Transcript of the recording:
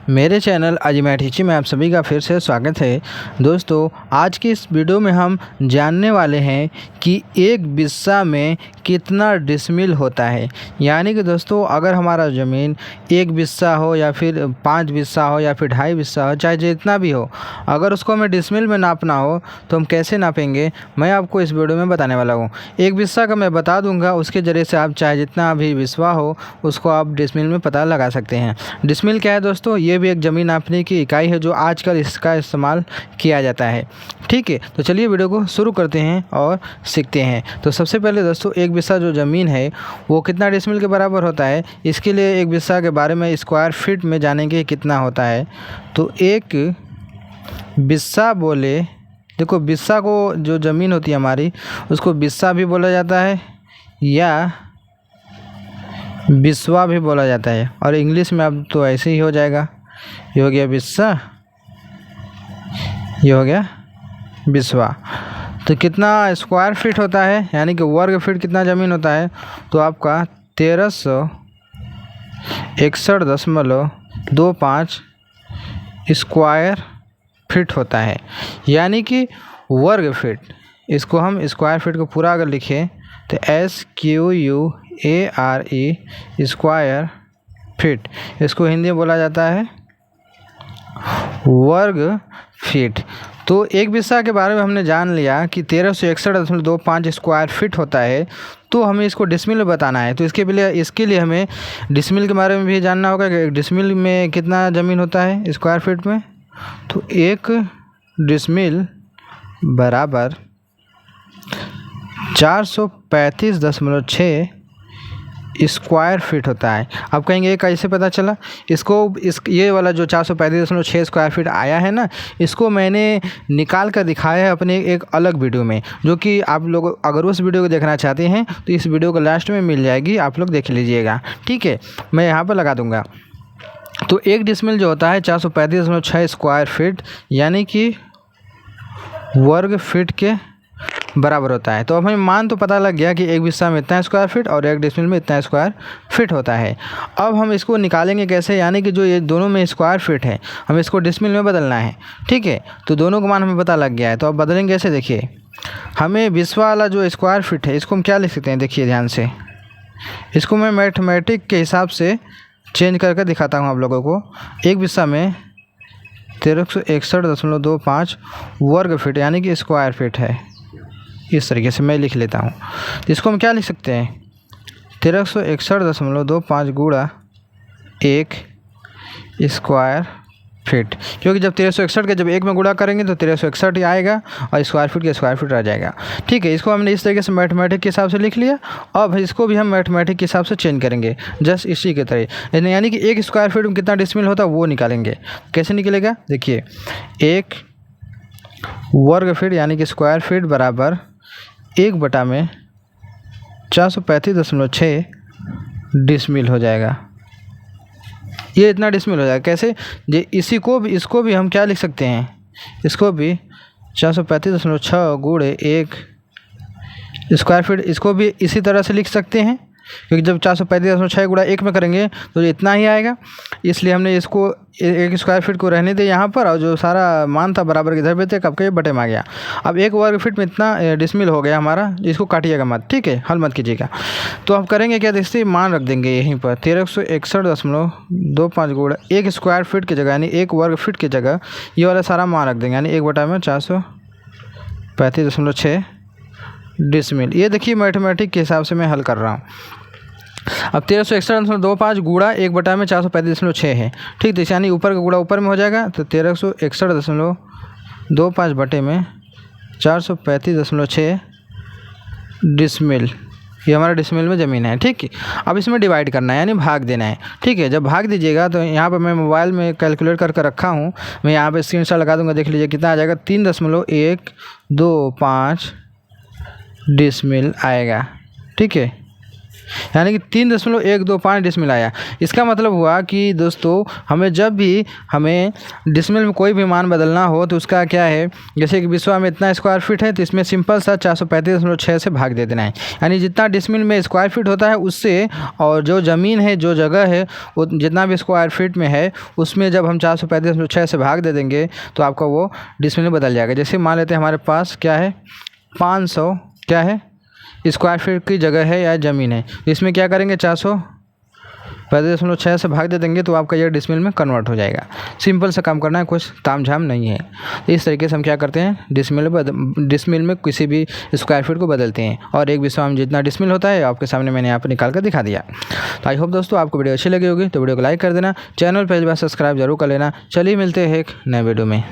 मेरे चैनल अजमैठीची में आप सभी का फिर से स्वागत है। दोस्तों, आज की इस वीडियो में हम जानने वाले हैं कि एक बिस्सा में कितना डिसमिल होता है। यानी कि दोस्तों, अगर हमारा ज़मीन एक बिस्सा हो या फिर 5 बिस्सा हो या फिर 2.5 बिस्सा हो, चाहे जितना भी हो, अगर उसको हमें डिसमिल में नापना हो तो हम कैसे नापेंगे, मैं आपको इस वीडियो में बताने वाला हूँ। एक बिस्सा का मैं बता दूँगा, उसके ज़रिए से आप चाहे जितना भी बिस्वा हो उसको आप डिसमिल में पता लगा सकते हैं। डिसमिल क्या है दोस्तों? ये भी एक ज़मीन नापने की इकाई है जो आजकल इसका इस्तेमाल किया जाता है। ठीक है, तो चलिए वीडियो को शुरू करते हैं और सीखते हैं। तो सबसे पहले दोस्तों, एक बिस्सा जो ज़मीन है वो कितना डिसमिल के बराबर होता है, इसके लिए एक बिस्सा के बारे में स्क्वायर फीट में जानेंगे कितना होता है। तो एक बिस्सा बोले, देखो बिस्सा को जो ज़मीन होती है हमारी उसको बिस्सा भी बोला जाता है या बिस्वा भी बोला जाता है, और इंग्लिश में अब तो ऐसे ही हो जाएगा। ये हो गया बिस्सा, ये हो गया बिस्वा। तो कितना स्क्वायर फीट होता है, यानी कि वर्ग फीट कितना ज़मीन होता है, तो आपका 1361.25 स्क्वायर फीट होता है, यानी कि वर्ग फीट। इसको हम स्क्वायर फीट को पूरा अगर लिखें तो SQUARE स्क्वायर फीट, इसको हिंदी में बोला जाता है वर्ग फीट। तो एक बिस्सा के बारे में हमने जान लिया कि 1361.25 स्क्वायर फीट होता है। तो हमें इसको डिसमिल में बताना है, तो इसके लिए हमें डिसमिल के बारे में भी जानना होगा कि डिसमिल में कितना ज़मीन होता है स्क्वायर फीट में। तो एक डिसमिल बराबर 435.6 स्क्वायर फीट होता है। अब कहेंगे ये कैसे पता चला? ये वाला जो 435.6 स्क्वायर फीट आया है ना, इसको मैंने निकाल कर दिखाया है अपने एक अलग वीडियो में, जो कि आप लोग अगर उस वीडियो को देखना चाहते हैं तो इस वीडियो को लास्ट में मिल जाएगी, आप लोग देख लीजिएगा। ठीक है, मैं यहाँ पर लगा दूँगा। तो एक डिसमिल जो होता है 435.6 स्क्वायर फीट, यानी कि वर्ग फीट के बराबर होता है। तो अब हमें मान तो पता लग गया कि एक बिस्सा में इतना स्क्वायर फीट और एक डिसमिल में इतना स्क्वायर फीट होता है। अब हम इसको निकालेंगे कैसे, यानी कि जो ये दोनों में स्क्वायर फीट है हमें इसको डिसमिल में बदलना है। ठीक है, तो दोनों का मान हमें पता लग गया है। तो अब बदलेंगे कैसे, देखिए हमें बिस्वा वाला जो स्क्वायर फीट है इसको हम क्या लिख सकते हैं, देखिए ध्यान से। इसको मैं मैथमेटिक के हिसाब से चेंज करके दिखाता हूँ आप लोगों को। एक बिस्सा में 1361.25 वर्ग फीट यानी कि स्क्वायर फीट है, इस तरीके से मैं लिख लेता हूँ। इसको हम क्या लिख सकते हैं, 1361.25 गुणा 1 स्क्वायर फीट, क्योंकि जब 1361 के जब 1 में गुणा करेंगे तो 1361 ही आएगा और स्क्वायर फीट का स्क्वायर फीट रह जाएगा। ठीक है, इसको हमने इस तरीके से मैथमेटिक के हिसाब से लिख लिया। अब इसको भी हम मैथमेटिक के हिसाब से चेंज करेंगे, जस्ट इसी के तरह, यानी कि एक स्क्वायर फीट में कितना डिसमिल होता है वो निकालेंगे। कैसे निकलेगा, देखिए एक वर्ग फीट यानी कि स्क्वायर फीट बराबर 1/435.6 डिसमिल हो जाएगा। ये इतना डिसमिल हो जाएगा। कैसे, ये इसको भी हम क्या लिख सकते हैं, इसको भी 435.6 गुणे 1 स्क्वायर फीट, इसको भी इसी तरह से लिख सकते हैं, क्योंकि जब 435.6 गुणा 1 में करेंगे तो इतना ही आएगा। इसलिए हमने इसको एक स्क्वायर फीट को रहने दे यहाँ पर, और जो सारा मान था बराबर के इधर भी थे, कब के बटे में आ गया। अब एक वर्ग फीट में इतना डिसमिल हो गया हमारा, इसको काटिएगा मत, ठीक है, हल मत कीजिएगा। तो हम करेंगे क्या, देखते मान रख देंगे यहीं पर 1361.25 गुणा 1 स्क्वायर फीट की जगह, यानी 1 वर्ग फीट की जगह ये वाला सारा मान रख देंगे, यानी 1/435.6 डिसमिल। ये देखिए मैथमेटिक के हिसाब से मैं हल कर रहा हूँ। अब 1361.25 गुणा 1/435.6 है। ठीक, तो यानी ऊपर का गुणा ऊपर में हो जाएगा, तो 1361.25 बटे में 435.6 डिसमिल, ये हमारा डिसमिल में ज़मीन है। ठीक है, अब इसमें डिवाइड करना है, यानी भाग देना है। ठीक है, जब भाग दीजिएगा तो यहाँ पर मैं मोबाइल में कैलकुलेट करके रखा हूँ, मैं यहाँ पर स्क्रीनशॉट लगा दूँगा, देख लीजिए कितना आ जाएगा, 3.125 डिसमिल आएगा। ठीक है, यानी कि 3.125 डिसमिल आया। इसका मतलब हुआ कि दोस्तों हमें जब भी हमें डिसमिल में कोई भी मान बदलना हो तो उसका क्या है, जैसे कि विश्वा में इतना स्क्वायर फीट है तो इसमें सिंपल सा 435.6 से भाग दे देना है। यानी जितना डिसमिल में स्क्वायर फीट होता है उससे, और जो ज़मीन है जो जगह है वो जितना भी स्क्वायर फीट में है उसमें जब हम 435.6 से भाग दे देंगे तो आपका वो डिसमिल में बदल जाएगा। जैसे मान लेते हैं हमारे पास क्या है 500 क्या है स्क्वायर फीट की जगह है या ज़मीन है, इसमें क्या करेंगे 435.6 से भाग दे देंगे तो आपका ये डिसमिल में कन्वर्ट हो जाएगा। सिंपल सा काम करना है, कुछ तामझाम नहीं है। इस तरीके से हम क्या करते हैं डिसमिल में किसी भी स्क्वायर फीट को बदलते हैं, और एक विश्वा में जितना डिसमिल होता है आपके सामने मैंने यहाँ पर निकाल कर दिखा दिया। तो आई होप दोस्तों आपको वीडियो अच्छी लगी होगी, तो वीडियो को लाइक कर देना, चैनल पहली बार सब्सक्राइब जरूर कर लेना। चलिए मिलते हैं एक नए वीडियो में।